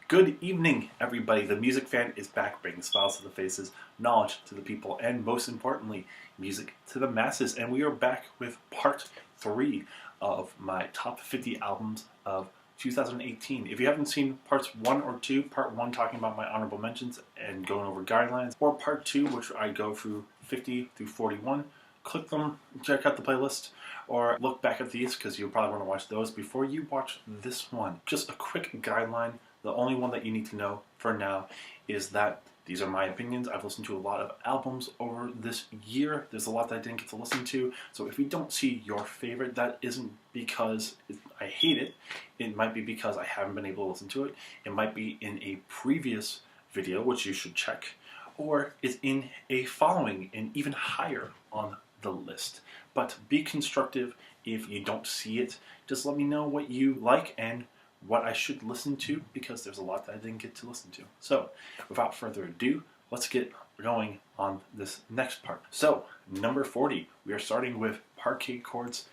Good evening, everybody. The Music Fan is back, bringing smiles to the faces, knowledge to the people, and most importantly, music to the masses. And we are back with part 3 of my top 50 albums of 2018. If you haven't seen parts 1 or 2, part 1 talking about my honorable mentions and going over guidelines, or part 2, which I go through 50 through 41, click them, check out the playlist, or look back at these because you'll probably want to watch those before you watch this one. Just a quick guideline. The only one that you need to know for now is that these are my opinions. I've listened to a lot of albums over this year. There's a lot that I didn't get to listen to. So if you don't see your favorite, that isn't because I hate it. It might be because I haven't been able to listen to it. It might be in a previous video, which you should check, or it's in a following and even higher on the list. But be constructive if you don't see it. Just let me know what you like and what I should listen to, because there's a lot that I didn't get to listen to. So, without further ado, let's get going on this next part. So, number 40, we are starting with Parquet Courts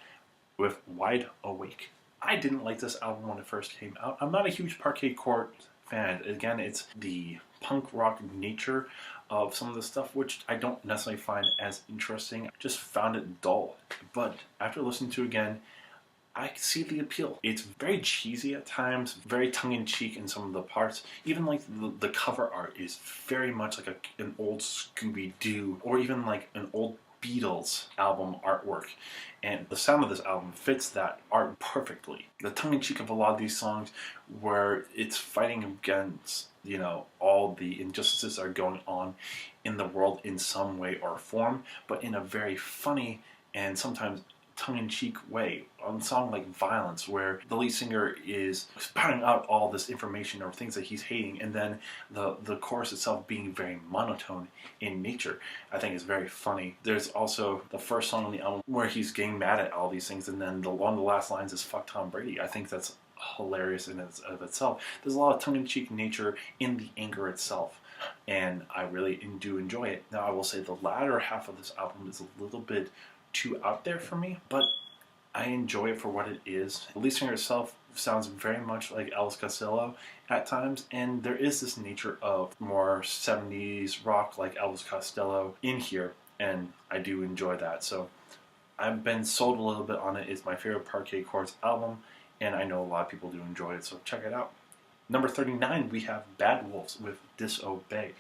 with Wide Awake. I didn't like this album when it first came out. I'm not a huge Parquet Courts fan. Again, it's the punk rock nature of some of the stuff, which I don't necessarily find as interesting. I just found it dull. But after listening to it again, I see the appeal. It's very cheesy at times, very tongue-in-cheek in some of the parts. Even like the cover art is very much like an old Scooby-Doo, or even like an old Beatles album artwork. And the sound of this album fits that art perfectly. The tongue-in-cheek of a lot of these songs, where it's fighting against, all the injustices that are going on in the world in some way or form, but in a very funny and sometimes tongue-in-cheek way. On a song like Violence, where the lead singer is spouting out all this information or things that he's hating, and then the chorus itself being very monotone in nature, I think is very funny. There's also the first song on the album where he's getting mad at all these things, and then one of the last lines is "fuck Tom Brady." I think that's hilarious in of itself. There's a lot of tongue-in-cheek nature in the anger itself, and I really do enjoy it. Now, I will say the latter half of this album is a little bit too out there for me, but I enjoy it for what it is. The lead singer itself sounds very much like Elvis Costello at times, and there is this nature of more 70s rock like Elvis Costello in here, and I do enjoy that. So I've been sold a little bit on it. It's my favorite Parquet Courts album, and I know a lot of people do enjoy it, so check it out. Number 39, we have Bad Wolves with Disobey.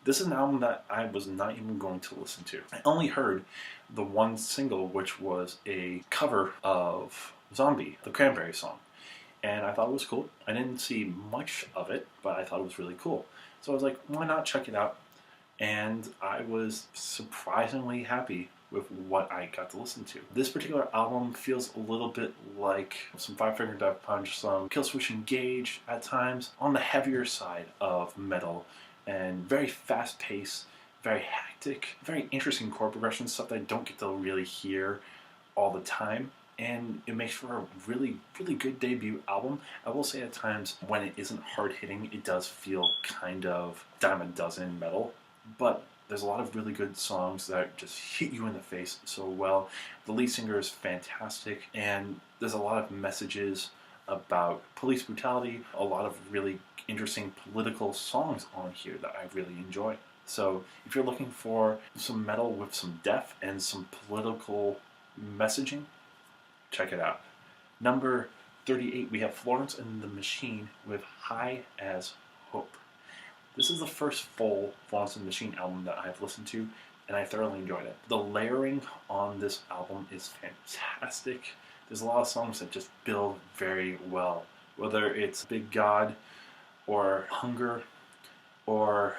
This is an album that I was not even going to listen to. I only heard the one single, which was a cover of Zombie, the Cranberries song. And I thought it was cool. I didn't see much of it, but I thought it was really cool. So I was like, why not check it out? And I was surprisingly happy with what I got to listen to. This particular album feels a little bit like some Five Finger Death Punch, some Killswitch Engage at times, on the heavier side of metal, and very fast-paced, very hectic, very interesting chord progression, stuff that I don't get to really hear all the time. And it makes for a really, really good debut album. I will say at times when it isn't hard-hitting, it does feel kind of dime a dozen metal. But there's a lot of really good songs that just hit you in the face so well. The lead singer is fantastic, and there's a lot of messages about police brutality, a lot of really interesting political songs on here that I really enjoy. So if you're looking for some metal with some depth and some political messaging, check it out. Number 38, we have Florence and the Machine with High as Hope. This is the first full Florence and the Machine album that I've listened to, and I thoroughly enjoyed it. The layering on this album is fantastic. There's a lot of songs that just build very well, whether it's Big God or Hunger or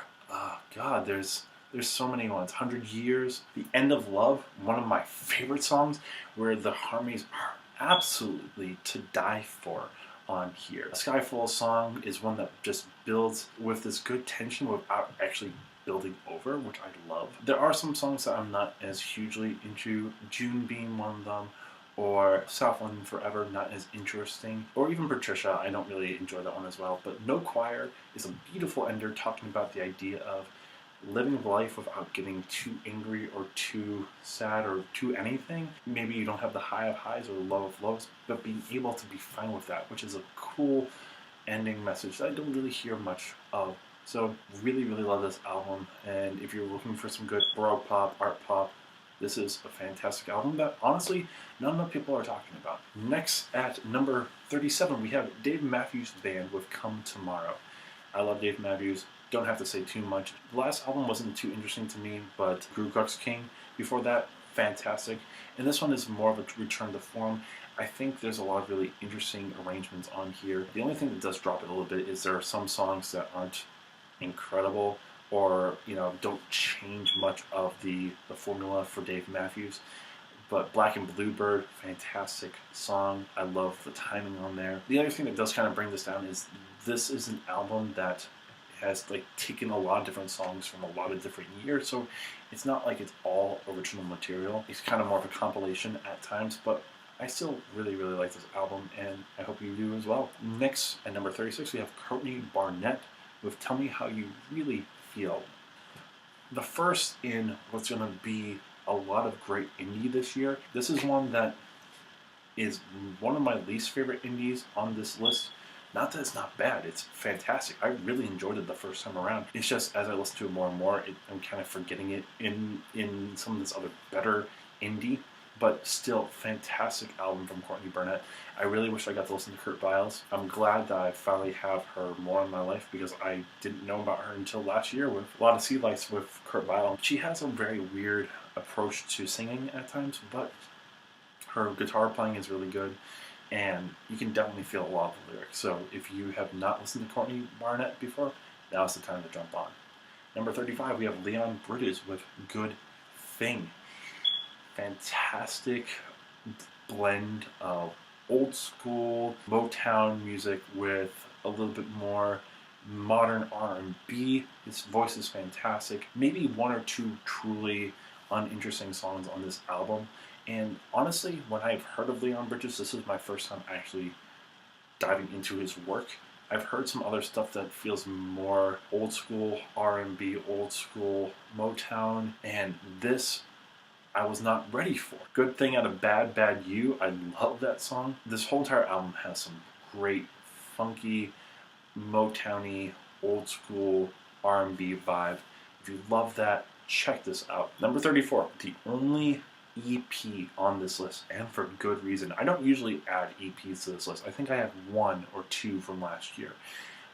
there's so many ones. 100 Years, The End of Love, one of my favorite songs, where the harmonies are absolutely to die for on here. A Skyfall song is one that just builds with this good tension without actually building over, which I love. There are some songs that I'm not as hugely into, June being one of them, or South London Forever, not as interesting, or even Patricia, I don't really enjoy that one as well. But No Choir is a beautiful ender talking about the idea of living life without getting too angry or too sad or too anything. Maybe you don't have the high of highs or low of lows, but being able to be fine with that, which is a cool ending message that I don't really hear much of. So really, really love this album, and if you're looking for some good baroque pop, art pop, this is a fantastic album that honestly not enough people are talking about. Next at number 37 we have Dave Matthews Band with Come Tomorrow. I love Dave Matthews, don't have to say too much. The last album wasn't too interesting to me, but Guru Crux King before that, fantastic. And this one is more of a return to form. I think there's a lot of really interesting arrangements on here. The only thing that does drop it a little bit is there are some songs that aren't incredible, or don't change much of the formula for Dave Matthews. But Black and Bluebird, fantastic song. I love the timing on there. The other thing that does kind of bring this down is this is an album that has taken a lot of different songs from a lot of different years, so it's not like it's all original material. It's kind of more of a compilation at times, but I still really, really like this album, and I hope you do as well. Next, at number 36, we have Courtney Barnett with Tell Me How You Really Feel. The first in what's going to be a lot of great indie this year. This is one that is one of my least favorite indies on this list. Not that it's not bad, it's fantastic. I really enjoyed it the first time around. It's just as I listen to it more and more, I'm kind of forgetting it in some of this other better indie, but still fantastic album from Courtney Barnett. I really wish I got to listen to Kurt Vile. I'm glad that I finally have her more in my life, because I didn't know about her until last year with a lot of Sea Lights with Kurt Vile. She has a very weird approach to singing at times, but her guitar playing is really good, and you can definitely feel a lot of the lyrics. So if you have not listened to Courtney Barnett before, now's the time to jump on. Number 35, we have Leon Bridges with Good Thing. Fantastic blend of old school Motown music with a little bit more modern R&B. His voice is fantastic. Maybe one or two truly uninteresting songs on this album. And honestly, when I've heard of Leon Bridges, this is my first time actually diving into his work. I've heard some other stuff that feels more old school R&B, old school Motown, and this I was not ready for. Good Thing out of Bad Bad You, I love that song. This whole entire album has some great funky, Motown-y, old school R&B vibe. If you love that, check this out. Number 34, the only EP on this list, and for good reason. I don't usually add EPs to this list. I think I have one or two from last year.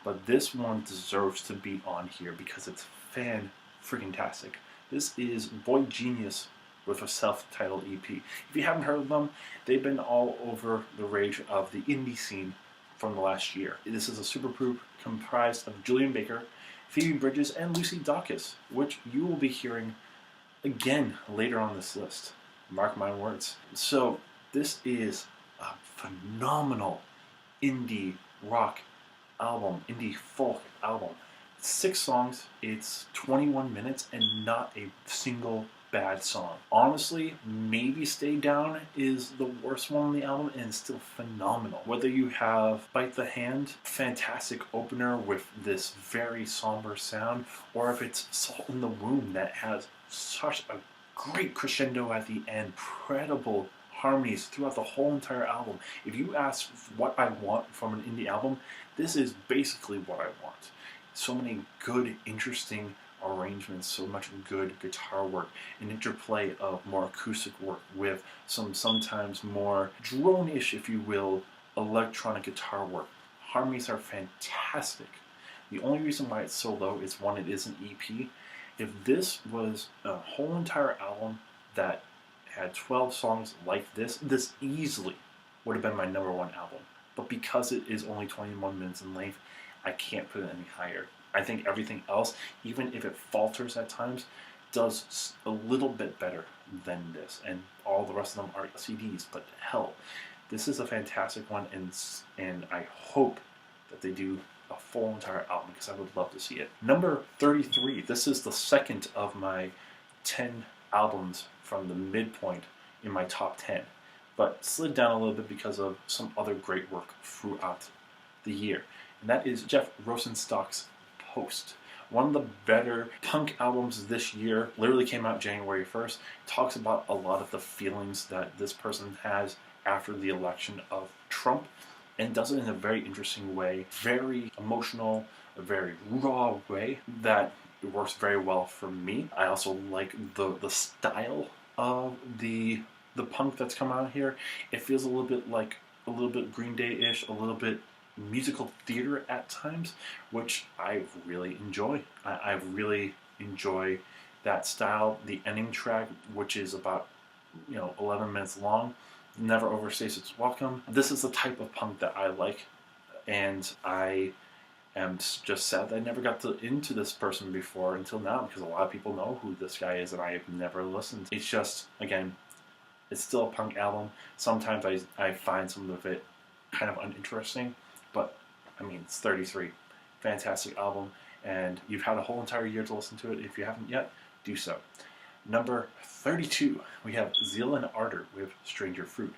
But this one deserves to be on here because it's fan-freaking-tastic. This is Boy Genius with a self-titled EP. If you haven't heard of them, they've been all over the rage of the indie scene from the last year. This is a supergroup comprised of Julian Baker, Phoebe Bridges, and Lucy Dacus, which you will be hearing again later on this list. Mark my words. So this is a phenomenal indie rock album, indie folk album. 6 songs, it's 21 minutes, and not a single bad song. Honestly, maybe Stay Down is the worst one on the album, and it's still phenomenal. Whether you have Bite the Hand, fantastic opener with this very somber sound, or if it's Salt in the Wound that has such a great crescendo at the end, incredible harmonies throughout the whole entire album. If you ask what I want from an indie album, this is basically what I want. So many good, interesting arrangements, so much good guitar work, an interplay of more acoustic work with some sometimes more drone-ish, if you will, electronic guitar work. Harmonies are fantastic. The only reason why it's so low is one, it is an EP. If this was a whole entire album that had 12 songs like this, this easily would have been my number 1 album. But because it is only 21 minutes in length, I can't put it any higher. I think everything else, even if it falters at times, does a little bit better than this. And all the rest of them are CDs, but hell, this is a fantastic one, and I hope that they do a full entire album, because I would love to see it. Number 33, this is the second of my 10 albums from the midpoint in my top 10, but slid down a little bit because of some other great work throughout the year. And that is Jeff Rosenstock's Post. One of the better punk albums this year, literally came out January 1st, talks about a lot of the feelings that this person has after the election of Trump, and does it in a very interesting way, very emotional, a very raw way that it works very well for me. I also like the style of the punk that's come out here. It feels a little bit like a little bit Green Day-ish, a little bit musical theater at times, which I really enjoy. I really enjoy that style. The ending track, which is about 11 minutes long, never overstays its welcome. This is the type of punk that I like, and I am just sad that I never got into this person before until now, because a lot of people know who this guy is and I have never listened. It's just, again, it's still a punk album. Sometimes I find some of it kind of uninteresting, but I mean, it's 33. Fantastic album, and you've had a whole entire year to listen to it. If you haven't yet, do so. Number 32, we have Zeal and Ardor with Stranger Fruit.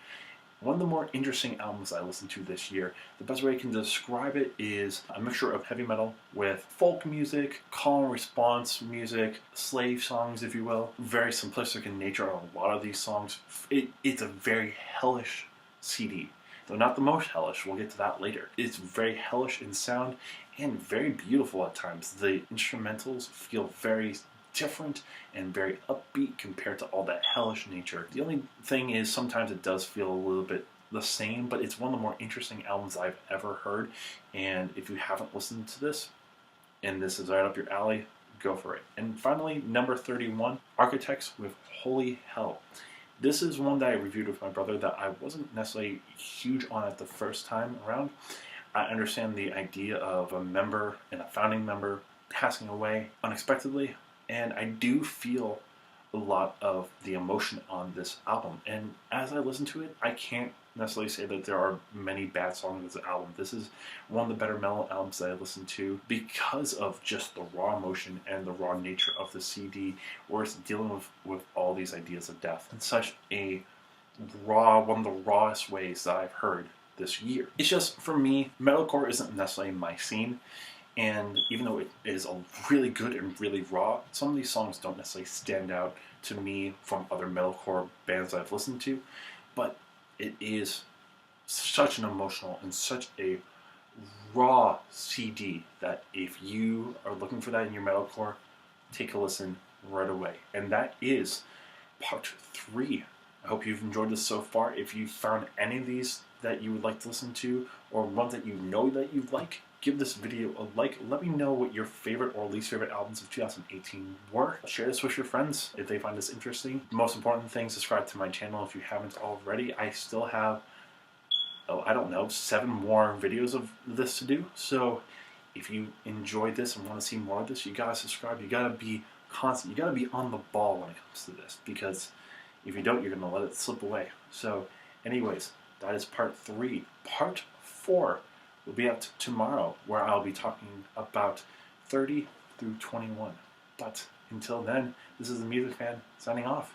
One of the more interesting albums I listened to this year. The best way I can describe it is a mixture of heavy metal with folk music, call and response music, slave songs, if you will. Very simplistic in nature on a lot of these songs. It's a very hellish CD. Though not the most hellish, we'll get to that later. It's very hellish in sound and very beautiful at times. The instrumentals feel very different and very upbeat compared to all that hellish nature. The only thing is sometimes it does feel a little bit the same, but it's one of the more interesting albums I've ever heard. And if you haven't listened to this, and this is right up your alley, go for it. And finally, number 31, Architects with Holy Hell. This is one that I reviewed with my brother that I wasn't necessarily huge on at the first time around. I understand the idea of a member and a founding member passing away unexpectedly, and I do feel a lot of the emotion on this album. And as I listen to it, I can't necessarily say that there are many bad songs on this album. This is one of the better metal albums that I listened to because of just the raw emotion and the raw nature of the CD, where it's dealing with all these ideas of death in such a raw, one of the rawest ways that I've heard this year. It's just, for me, metalcore isn't necessarily my scene. And even though it is really good and really raw, some of these songs don't necessarily stand out to me from other metalcore bands I've listened to. But it is such an emotional and such a raw CD that if you are looking for that in your metalcore, take a listen right away. And that is part 3. I hope you've enjoyed this so far. If you found any of these that you would like to listen to, or ones that you know that you like, give this video a like. Let me know what your favorite or least favorite albums of 2018 were. Share this with your friends if they find this interesting. The most important thing, subscribe to my channel if you haven't already. I still have, I don't know, 7 more videos of this to do. So if you enjoyed this and want to see more of this, you gotta subscribe. You gotta be constant. You gotta be on the ball when it comes to this, because if you don't, you're gonna let it slip away. So anyways, that is part 3. Part 4 will be out tomorrow, where I'll be talking about 30 through 21. But until then, this is the Music Fan signing off.